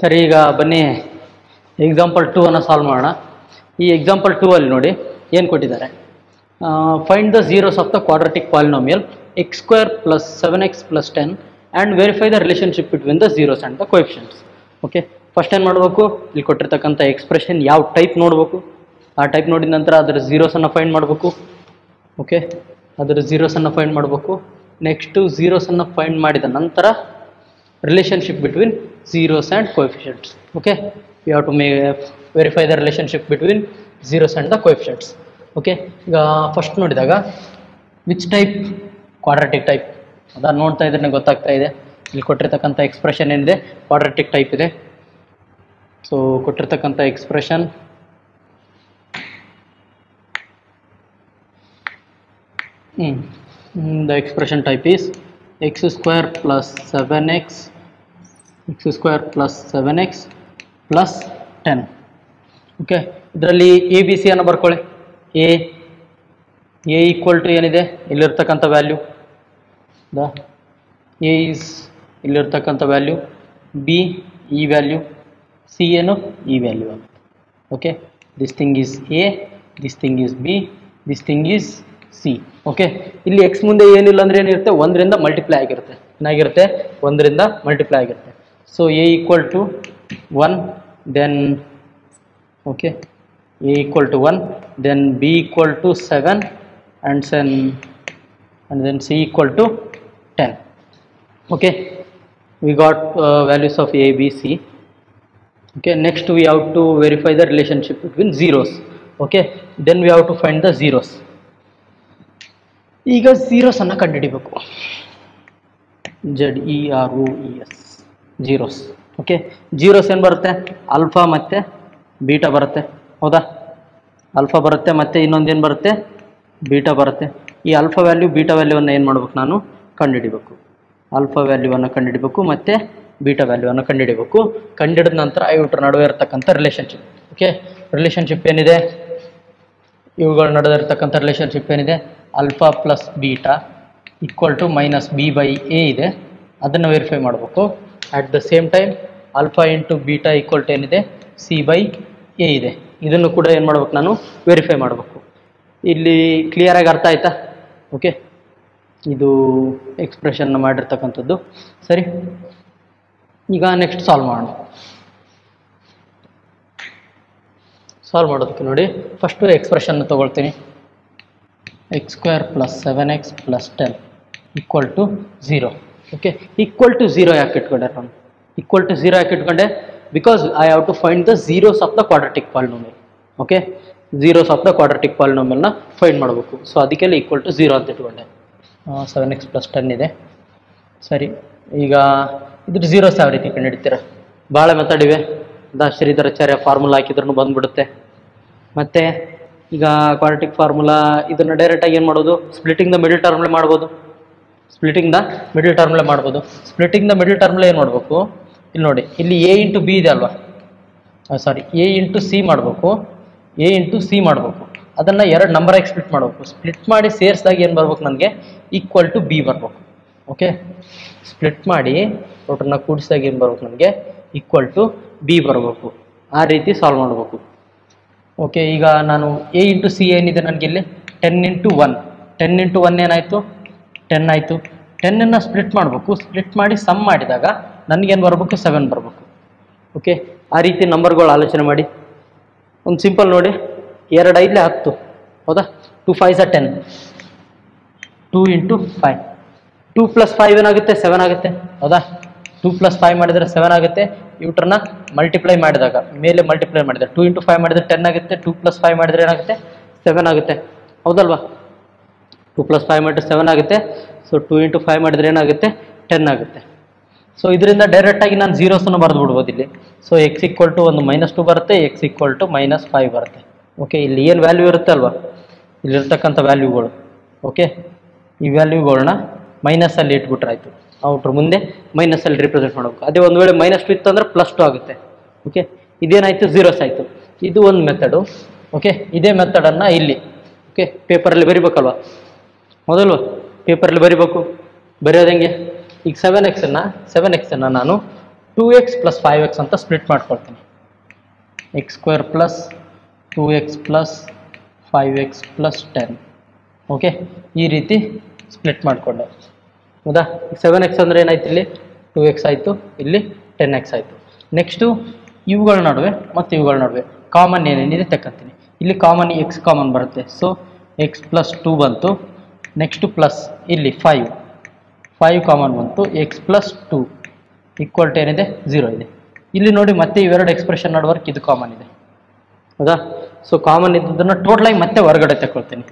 ಸರಿ, ಈಗ ಬನ್ನಿ ಎಕ್ಸಾಂಪಲ್ 2 ಅನ್ನು ಸಾಲ್ವ್ ಮಾಡೋಣ. ಈ ಎಕ್ಸಾಂಪಲ್ 2 ಅಲ್ಲಿ ನೋಡಿ ಏನು ಕೊಟ್ಟಿದ್ದಾರೆ. Find the zeros of the quadratic polynomial X square plus 7x plus 10 and verify the relationship between the zeros and the coefficients. Okay, first ಏನು ಮಾಡಬೇಕು, ಇಲ್ಲಿ ಕೊಟ್ಟಿರ್ತಕ್ಕಂಥ ಎಕ್ಸ್ಪ್ರೆಷನ್ ಯಾವ ಟೈಪ್ ನೋಡಬೇಕು, ಆ ಟೈಪ್ ನೋಡಿದ ನಂತರ ಅದರ ಝೀರೋಸನ್ನು ಫೈಂಡ್ ಮಾಡಬೇಕು. ಓಕೆ, ಅದರ ಝೀರೋಸನ್ನು ಫೈಂಡ್ ಮಾಡಬೇಕು. ನೆಕ್ಸ್ಟು ಝೀರೋಸನ್ನು ಫೈಂಡ್ ಮಾಡಿದ ನಂತರ relationship between zeros and coefficients. Okay, we have to verify the relationship between zeros and the coefficients. Okay, ಈಗ ಫಸ್ಟ್ ನೋಡಿದಾಗ ವಿಚ್ ಟೈಪ್, ಕ್ವಾಡ್ರಾಟಿಕ್ ಟೈಪ್ ಅದನ್ನು ನೋಡ್ತಾ ಇದ್ರೆ ಗೊತ್ತಾಗ್ತಾ ಇದೆ. ಇಲ್ಲಿ ಕೊಟ್ಟಿರ್ತಕ್ಕಂಥ ಎಕ್ಸ್ಪ್ರೆಷನ್ ಏನಿದೆ ಕ್ವಾಡ್ರಾಟಿಕ್ ಟೈಪ್ ಇದೆ. ಸೊ ಕೊಟ್ಟಿರ್ತಕ್ಕಂಥ expression the expression type is x square plus 7x plus 10. Okay, ಇದರಲ್ಲಿ ಎ ಬಿ ಸಿ ಅನ್ನು ಬರ್ಕೊಳ್ಳಿ. ಎ ಈಕ್ವಲ್ ಟು ಏನಿದೆ ಇಲ್ಲಿರ್ತಕ್ಕಂಥ ವ್ಯಾಲ್ಯೂ, ಎ ಈಸ್ ಇಲ್ಲಿರ್ತಕ್ಕಂಥ ವ್ಯಾಲ್ಯೂ, ಬಿ ಈ ವ್ಯಾಲ್ಯೂ, ಸಿ ಏನು ಈ ವ್ಯಾಲ್ಯೂ ಆಗುತ್ತೆ. Okay, this thing is A, this thing is B, this thing is C. Okay, ಇಲ್ಲಿ ಎಕ್ಸ್ ಮುಂದೆ ಏನಿಲ್ಲ ಅಂದರೆ ಏನಿರುತ್ತೆ, 1ರಿಂದ ಮಲ್ಟಿಪ್ಲೈ ಆಗಿರುತ್ತೆ. ಏನಾಗಿರುತ್ತೆ, 1ರಿಂದ ಮಲ್ಟಿಪ್ಲೈ ಆಗಿರುತ್ತೆ. So A equal to 1, then okay A equal to 1, then B equal to 7 and then c equal to 10. Okay, we got values of a, b, c. Okay, next we have to verify the relationship between zeros. Okay, then we have to find the zeros. ಈಗ zeros ಅನ್ನು ಕಂಡುಹಿಡಿಬೇಕು. ZEROES zeros. Okay, zeros ಏನು ಬರುತ್ತೆ, alpha ಮತ್ತು beta ಬರುತ್ತೆ. ಹೌದಾ, alpha ಬರುತ್ತೆ ಮತ್ತು ಇನ್ನೊಂದೇನು ಬರುತ್ತೆ, ಬೀಟಾ ಬರುತ್ತೆ. ಈ ಆಲ್ಫಾ ವ್ಯಾಲ್ಯೂ ಬೀಟಾ ವ್ಯಾಲ್ಯೂವನ್ನು ಏನು ಮಾಡ್ಬೇಕು, ನಾನು ಕಂಡುಹಿಡಿಬೇಕು. ಆಲ್ಫಾ ವ್ಯಾಲ್ಯೂವನ್ನು ಕಂಡುಹಿಡಿಬೇಕು ಮತ್ತು ಬೀಟಾ ವ್ಯಾಲ್ಯೂವನ್ನು ಕಂಡುಹಿಡಿಬೇಕು. ಕಂಡುಹಿಡಿದ ನಂತರ ಇವುಗಳ ನಡುವೆ ಇರತಕ್ಕಂಥ ರಿಲೇಷನ್ಶಿಪ್. ಓಕೆ, ರಿಲೇಷನ್ಶಿಪ್ ಏನಿದೆ, ಇವುಗಳ ನಡುವೆ ಇರತಕ್ಕಂಥ ರಿಲೇಷನ್ಶಿಪ್ ಏನಿದೆ, alpha plus beta equal to minus B by A ಇದೆ, ಅದನ್ನು ವೆರಿಫೈ ಮಾಡಬೇಕು. At the same time alpha into beta equal to ಏನಿದೆ, ಸಿ ಬೈ ಎ ಇದೆ. ಇದನ್ನು ಕೂಡ ಏನು ಮಾಡ್ಬೇಕು, ನಾನು ವೆರಿಫೈ ಮಾಡಬೇಕು. ಇಲ್ಲಿ ಕ್ಲಿಯರಾಗಿ ಅರ್ಥ ಆಯ್ತಾ? ಓಕೆ, ಇದು ಎಕ್ಸ್ಪ್ರೆಷನ್ನ ಮಾಡಿರ್ತಕ್ಕಂಥದ್ದು. ಸರಿ, ಈಗ ನೆಕ್ಸ್ಟ್ ಸಾಲ್ವ್ ಮಾಡೋಣ. ಸಾಲ್ವ್ ಮಾಡೋದಕ್ಕೆ ನೋಡಿ, ಫಸ್ಟು ಎಕ್ಸ್ಪ್ರೆಷನ್ನ ತೊಗೊಳ್ತೀನಿ. X square plus 7x plus 10 equal to 0. Okay, equal to 0 ಯಾಕೆ ಇಟ್ಕೊಂಡೆ ನಾನು? ಈಕ್ವಲ್ ಟು 0 ಯಾಕೆ ಇಟ್ಕೊಂಡೆ? Because I have to find the zeros of the quadratic polynomial. Okay, zeros of the quadratic ಪಾಲಿನೋಮಿಯಲ್ನ ಫೈಂಡ್ ಮಾಡಬೇಕು. ಸೊ ಅದಕ್ಕೆಲ್ಲ ಈಕ್ವಲ್ ಟು 0 ಅಂತ ಇಟ್ಕೊಂಡೆ. 7x ಪ್ಲಸ್ 10 ಇದೆ. ಸರಿ, ಈಗ ಇದ್ರ ಝೀರೋಸ್ ಯಾವ ರೀತಿ ಕಂಡುಹಿಡಿತೀರ? ಭಾಳ ಮೆಥಡ್ ಇವೆ. ಶ್ರೀಧರಾಚಾರ್ಯ ಫಾರ್ಮುಲಾ ಹಾಕಿದ್ರೂ ಬಂದ್ಬಿಡುತ್ತೆ. ಮತ್ತು ಈಗ ಕ್ವಾಡ್ರಾಟಿಕ್ ಫಾರ್ಮುಲಾ ಇದನ್ನು ಡೈರೆಕ್ಟಾಗಿ ಏನು ಮಾಡ್ಬೋದು, ಸ್ಪ್ಲಿಟಿಂಗ್ ದ ಮಿಡಲ್ ಟರ್ಮ್ಲೆ ಮಾಡ್ಬೋದು. ಸ್ಪ್ಲಿಟಿಂಗ್ ದ ಮಿಡಲ್ ಟರ್ಮ್ಲೆ ಮಾಡ್ಬೋದು. ಸ್ಪ್ಲಿಟಿಂಗ್ ದ ಮಿಡಲ್ ಟರ್ಮ್ಲೆ ಏನು ಮಾಡಬೇಕು, ಇಲ್ಲಿ ನೋಡಿ, ಇಲ್ಲಿ ಎ ಇಂಟು ಬಿ ಇದೆ ಅಲ್ವಾ, ಸಾರಿ ಎ ಇಂಟು ಸಿ ಮಾಡಬೇಕು. ಎ ಇಂಟು ಸಿ ಮಾಡಬೇಕು, ಅದನ್ನು 2 ನಂಬರಾಗಿ ಸ್ಪ್ಲಿಟ್ ಮಾಡಬೇಕು. ಸ್ಪ್ಲಿಟ್ ಮಾಡಿ ಸೇರಿಸಿದಾಗ ಏನು ಬರ್ಬೇಕು ನನಗೆ, ಈಕ್ವಲ್ ಟು ಬಿ ಬರಬೇಕು. ಓಕೆ, ಸ್ಪ್ಲಿಟ್ ಮಾಡಿ ಒಟ್ಟನ್ನು ಕೂಡಿಸಿದಾಗ ಏನು ಬರ್ಬೇಕು ನನಗೆ, ಈಕ್ವಲ್ ಟು ಬಿ ಬರಬೇಕು. ಆ ರೀತಿ ಸಾಲ್ವ್ ಮಾಡಬೇಕು. ಓಕೆ, ಈಗ ನಾನು ಎ ಇಂಟು ಸಿ ಏನಿದೆ ನನಗೆ ಇಲ್ಲಿ 10 ಇಂಟು 1. 10 ಇಂಟು 1 ಏನಾಯಿತು, 10 ಆಯಿತು. 10ಅನ್ನು ಸ್ಪ್ಲಿಟ್ ಮಾಡಬೇಕು. ಸ್ಪ್ಲಿಟ್ ಮಾಡಿ ಸಮ್ ಮಾಡಿದಾಗ ನನಗೇನು ಬರಬೇಕು, 7 ಬರಬೇಕು. ಓಕೆ, ಆ ರೀತಿ ನಂಬರ್ಗಳು ಆಲೋಚನೆ ಮಾಡಿ. ಒಂದು ಸಿಂಪಲ್ ನೋಡಿ, 2 5 10. ಹೌದಾ, 2 5 10. 2 ಇಂಟು 5, 2 ಪ್ಲಸ್ 5 ಏನಾಗುತ್ತೆ, 7 ಆಗುತ್ತೆ. ಹೌದಾ, 2 ಪ್ಲಸ್ 5 ಮಾಡಿದರೆ 7 ಆಗುತ್ತೆ. ಇವುಟ್ರನ್ನ ಮಲ್ಟಿಪ್ಲೈ ಮಾಡಿದಾಗ, ಮೇಲೆ ಮಲ್ಟಿಪ್ಲೈ ಮಾಡಿದರೆ 2 ಇಂಟು 5 ಮಾಡಿದರೆ 10 ಆಗುತ್ತೆ. 2 ಪ್ಲಸ್ 5 ಮಾಡಿದರೆ ಏನಾಗುತ್ತೆ, 7 ಆಗುತ್ತೆ. ಹೌದಲ್ವಾ, 2 ಪ್ಲಸ್ 5 ಮಾಡಿದರೆ 7 ಆಗುತ್ತೆ. ಸೊ 2 ಇಂಟು 5 ಮಾಡಿದರೆ ಏನಾಗುತ್ತೆ, 10 ಆಗುತ್ತೆ. ಸೊ ಇದರಿಂದ ಡೈರೆಕ್ಟಾಗಿ ನಾನು ಝೀರೋಸನ್ನು ಬರೆದು ಬಿಡ್ಬೋದು ಇಲ್ಲಿ. ಸೊ ಎಕ್ಸ್ ಈಕ್ವಲ್ ಟು ಒಂದು -2 ಬರುತ್ತೆ, ಎಕ್ಸ್ ಈಕ್ವಲ್ ಟು -5 ಬರುತ್ತೆ. ಓಕೆ, ಇಲ್ಲಿ ಏನು ವ್ಯಾಲ್ಯೂ ಇರುತ್ತೆ ಅಲ್ವಾ, ಇಲ್ಲಿರ್ತಕ್ಕಂಥ ವ್ಯಾಲ್ಯೂಗಳು. ಓಕೆ, ಈ ವ್ಯಾಲ್ಯೂಗಳನ್ನ ಮೈನಸಲ್ಲಿ ಇಟ್ಬಿಟ್ರಾಯ್ತು. ಅವ್ರ ಮುಂದೆ ಮೈನಸಲ್ಲಿ ರಿಪ್ರೆಸೆಂಟ್ ಮಾಡಬೇಕು. ಅದೇ ಒಂದು ವೇಳೆ -2 ಇತ್ತು ಅಂದರೆ +2 ಆಗುತ್ತೆ. ಓಕೆ, ಇದೇನಾಯಿತು, ಝೀರೋಸ್ ಆಯಿತು. ಇದು ಒಂದು ಮೆಥಡು. ಓಕೆ, ಇದೇ ಮೆಥಡನ್ನು ಇಲ್ಲಿ ಓಕೆ ಪೇಪರಲ್ಲಿ ಬರಿಬೇಕಲ್ವ, ಮೊದಲು ಪೇಪರಲ್ಲಿ ಬರಿಬೇಕು. ಬರೆಯೋದು ಹೆಂಗೆ, ಈಗ 7x ಅನ್ನು ನಾನು 2x ಪ್ಲಸ್ 5x ಅಂತ ಸ್ಪ್ಲಿಟ್ ಮಾಡ್ಕೊಳ್ತೀನಿ. X square plus 2x plus 5x plus 10. Okay, ಈ ರೀತಿ ಸ್ಪ್ಲಿಟ್ ಮಾಡಿಕೊಂಡೆ. ಹೌದಾ? 7x ಅಂದರೆ ಏನಾಯ್ತು, ಇಲ್ಲಿ 2x ಆಯಿತು, ಇಲ್ಲಿ 10x ಆಯಿತು. ನೆಕ್ಸ್ಟು ಇವುಗಳ ನಡುವೆ ಮತ್ತು ಇವುಗಳ ನಡುವೆ ಕಾಮನ್ ಏನೇನಿದೆ ತಕ್ಕಂತೀನಿ. ಇಲ್ಲಿ ಕಾಮನ್ ಎಕ್ಸ್ ಕಾಮನ್ ಬರುತ್ತೆ. ಸೊ ಎಕ್ಸ್ ಪ್ಲಸ್ 2 ಬಂತು. ನೆಕ್ಸ್ಟು ಪ್ಲಸ್ ಇಲ್ಲಿ 5 ಕಾಮನ್ ಬಂತು. ಎಕ್ಸ್ ಪ್ಲಸ್ 2 ಈಕ್ವಲ್ ಟು ಏನಿದೆ 0 ಇದೆ. ಇಲ್ಲಿ ನೋಡಿ ಮತ್ತೆ ಇವೆರಡು ಎಕ್ಸ್ಪ್ರೆಷನ್ ನಡುವರ್ಕ್ ಇದು ಕಾಮನ್ ಇದೆ. ಹೌದಾ? ಸೊ ಕಾಮನ್ ಇದ್ದದನ್ನು ಟೋಟಲಾಗಿ ಮತ್ತೆ ಹೊರಗಡೆ ತಗೊಳ್ತೀನಿ.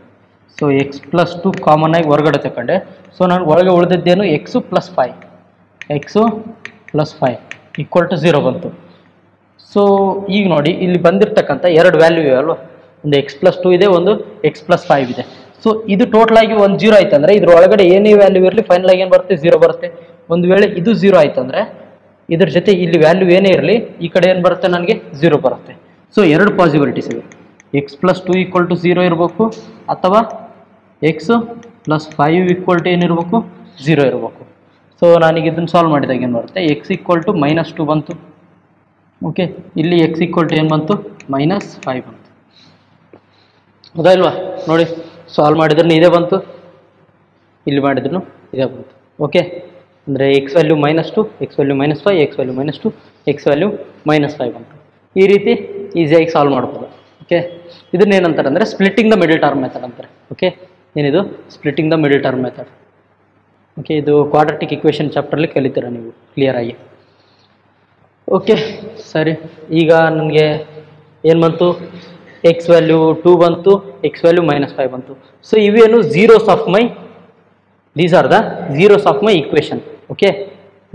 ಸೊ ಎಕ್ಸ್ ಪ್ಲಸ್ 2 ಕಾಮನ್ ಆಗಿ ಹೊರಗಡೆ ತಗೊಂಡೆ. ಸೊ ನಾನು ಒಳಗೆ ಉಳಿದಿದ್ದೇನು ಎಕ್ಸು ಪ್ಲಸ್ 5 ಈಕ್ವಲ್ ಟು 0 ಬಂತು. ಸೊ ಈಗ ನೋಡಿ ಇಲ್ಲಿ ಬಂದಿರತಕ್ಕಂಥ ಎರಡು ವ್ಯಾಲ್ಯೂ ಇವೆ ಅಲ್ವಾ, ಒಂದು ಎಕ್ಸ್ ಪ್ಲಸ್ 2 ಇದೆ, ಒಂದು ಎಕ್ಸ್ ಪ್ಲಸ್ 5 ಇದೆ. ಸೊ ಇದು ಟೋಟಲ್ ಆಗಿ ಒಂದು 0 ಆಯ್ತು ಅಂದರೆ ಇದ್ರ ಒಳಗಡೆ ಏನೇ ವ್ಯಾಲ್ಯೂ ಇರಲಿ ಫೈನಲ್ ಆಗಿ ಏನು ಬರುತ್ತೆ, 0 ಬರುತ್ತೆ. ಒಂದು ವೇಳೆ ಇದು 0 ಆಯ್ತು ಅಂದರೆ ಇದ್ರ ಜೊತೆ ಇಲ್ಲಿ ವ್ಯಾಲ್ಯೂ ಏನೇ ಇರಲಿ ಈ ಕಡೆ ಏನು ಬರುತ್ತೆ, ನನಗೆ 0 ಬರುತ್ತೆ. ಸೊ ಎರಡು ಪಾಸಿಬಿಲಿಟೀಸ್ ಇವೆ. ಎಕ್ಸ್ ಪ್ಲಸ್ 2 ಈಕ್ವಲ್ ಟು 0 ಇರಬೇಕು, ಅಥವಾ ಎಕ್ಸ್ ಪ್ಲಸ್ 5 ಈಕ್ವಲ್ ಟು ಏನಿರಬೇಕು, 0 ಇರಬೇಕು. ಸೊ ನಾನೀಗ ಇದನ್ನು ಸಾಲ್ವ್ ಮಾಡಿದಾಗ ಏನು ಬರುತ್ತೆ, ಎಕ್ಸ್ ಈಕ್ವಲ್ ಟು -2 ಬಂತು. ಓಕೆ, ಇಲ್ಲಿ ಎಕ್ಸ್ ಈಕ್ವಲ್ ಟು ಏನು ಬಂತು, -5 ಬಂತು. ಹೌದಾ ಇಲ್ವಾ? ನೋಡಿ, ಸಾಲ್ವ್ ಮಾಡಿದ್ರೂ ಇದೇ ಬಂತು, ಇಲ್ಲಿ ಮಾಡಿದ್ರು ಇದೇ ಬಂತು. ಓಕೆ, ಅಂದರೆ X value -2, X value -5, X value -2, X value -5 ಬಂತು. ಈ ರೀತಿ ಈಸಿಯಾಗಿ ಸಾಲ್ವ್ ಮಾಡ್ಬೋದು. ಓಕೆ, ಇದನ್ನ ಏನಂತಾರೆ ಅಂದರೆ splitting the middle term method ಅಂತಾರೆ. ಓಕೆ, ಏನಿದು splitting the middle term method. Okay, ಇದು ಕ್ವಾಡ್ರಾಟಿಕ್ ಇಕ್ವೇಷನ್ ಚಾಪ್ಟರ್ಲಿ ಕಲಿತೀರ ನೀವು ಕ್ಲಿಯರಾಗಿ. ಓಕೆ ಸರಿ, ಈಗ ನನಗೆ ಏನು ಬಂತು, ಎಕ್ಸ್ ವ್ಯಾಲ್ಯೂ 2 ಬಂತು, ಎಕ್ಸ್ ವ್ಯಾಲ್ಯೂ -5 ಬಂತು. ಸೊ ಇವೇನು zeros of my, these are the zeros of my equation. Okay,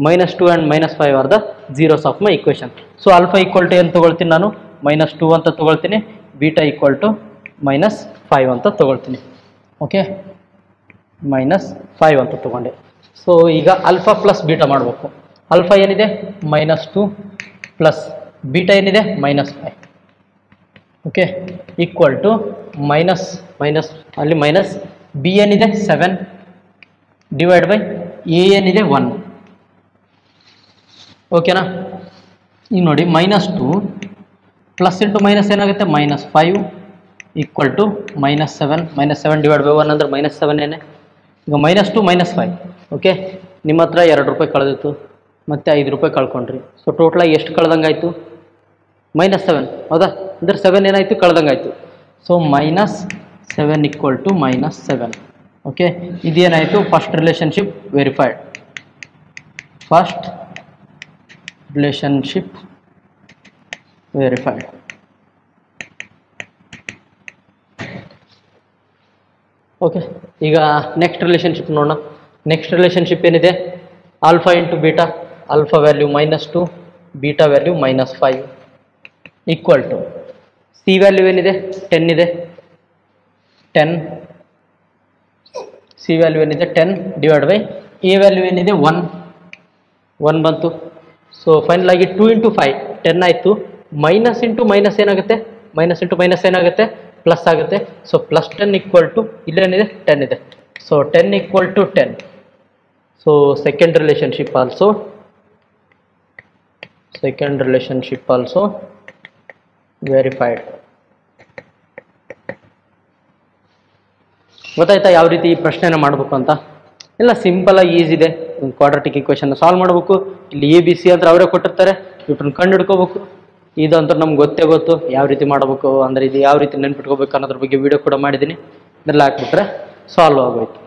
-2 and -5 are the zeros of my equation. So alpha equal to ಏನು ತೊಗೊಳ್ತೀನಿ ನಾನು, -2 ಅಂತ ತೊಗೊಳ್ತೀನಿ, ಬೀಟಾ ಈಕ್ವಲ್ ಟು -5 ಅಂತ ತೊಗೊಳ್ತೀನಿ. ಓಕೆ, -5 ಅಂತ ತೊಗೊಂಡೆ. ಸೊ ಈಗ ಆಲ್ಫಾ ಪ್ಲಸ್ ಬೀಟಾ ಮಾಡಬೇಕು. ಆಲ್ಫಾ ಏನಿದೆ -2 ಪ್ಲಸ್ ಬೀಟಾ ಏನಿದೆ -5. ಓಕೆ, ಈಕ್ವಲ್ ಟು ಮೈನಸ್ ಅಲ್ಲಿ ಮೈನಸ್ ಬಿ ಏನಿದೆ 7 ಡಿವೈಡ್ ಬೈ ಎ ಏನಿದೆ 1. ಓಕೆನಾ? ಈಗ ನೋಡಿ -2 ಪ್ಲಸ್ ಇಂಟು ಮೈನಸ್ ಏನಾಗುತ್ತೆ, -5 ಈಕ್ವಲ್ ಟು -7 ಡಿವೈಡ್ ಬೈ 1 ಅಂದರೆ -7 ಏನೇ. ಈಗ -2 -5. ಓಕೆ, ನಿಮ್ಮ ಹತ್ರ 2 ರೂಪಾಯಿ ಕಳೆದಿತ್ತು, ಮತ್ತು 5 ರೂಪಾಯಿ ಕಳ್ಕೊಂಡ್ರಿ. ಸೊ ಟೋಟಲಾಗಿ ಎಷ್ಟು ಕಳ್ದಂಗಾಯಿತು, -7. ಹೌದಾ? ಅಂದರೆ 7 ಏನಾಯಿತು, ಕಳ್ದಂಗಾಯಿತು. So -7 equal to -7. ಓಕೆ, ಇದೇನಾಯಿತು, first relationship verified. First relationship verified. Okay, ಈಗ ನೆಕ್ಸ್ಟ್ ರಿಲೇಷನ್ಶಿಪ್ ನೋಡೋಣ. ನೆಕ್ಸ್ಟ್ ರಿಲೇಷನ್ಶಿಪ್ ಏನಿದೆ, alpha into beta. Alpha value -2, beta value -5 equal to c value ಏನಿದೆ 10 ಇದೆ, 10 ಸಿ ವ್ಯಾಲ್ಯೂ ಏನಿದೆ 10 ಡಿವೈಡ್ ಬೈ ಎ ವ್ಯಾಲ್ಯೂ ಏನಿದೆ 1 ಬಂತು. So final ಆಗಿ 2 ಇಂಟು 5 10 ಆಯಿತು. ಮೈನಸ್ ಇಂಟು ಮೈನಸ್ ಏನಾಗುತ್ತೆ, ಮೈನಸ್ ಇಂಟು ಮೈನಸ್ ಏನಾಗುತ್ತೆ, ಪ್ಲಸ್ ಆಗುತ್ತೆ. ಸೊ +10 ಈಕ್ವಲ್ ಟು ಇಲ್ಲೇನಿದೆ 10 ಇದೆ. So 10 equal to 10. So second relationship also verified. ಗೊತ್ತಾಯ್ತಾ ಯಾವ ರೀತಿ ಈ ಪ್ರಶ್ನೆನ ಮಾಡಬೇಕು ಅಂತ? ಎಲ್ಲ ಸಿಂಪಲ್ ಆಗಿ ಈಸಿ ಇದೆ. ಕ್ವಾಡ್ರಾಟಿಕ್ ಇಕ್ವೇಷನ್ ಸಾಲ್ವ್ ಮಾಡಬೇಕು. ಇಲ್ಲಿ ABC ಅಂದ್ರೆ ಅವರೇ ಕೊಟ್ಟಿರ್ತಾರೆ, ಇವ್ರನ್ನ ಕಂಡು ಹಿಡ್ಕೋಬೇಕು. ಇದಂತೂ ನಮ್ಗೆ ಗೊತ್ತು ಯಾವ ರೀತಿ ಮಾಡಬೇಕು, ಅಂದರೆ ಇದು ಯಾವ ರೀತಿ ನೆನ್ಪಿಟ್ಕೋಬೇಕು ಅನ್ನೋದ್ರ ಬಗ್ಗೆ ವಿಡಿಯೋ ಕೂಡ ಮಾಡಿದ್ದೀನಿ. ಇದೆಲ್ಲ ಹಾಕ್ಬಿಟ್ರೆ ಸಾಲ್ವ್ ಆಗೋಯ್ತು.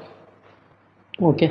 ಓಕೆ.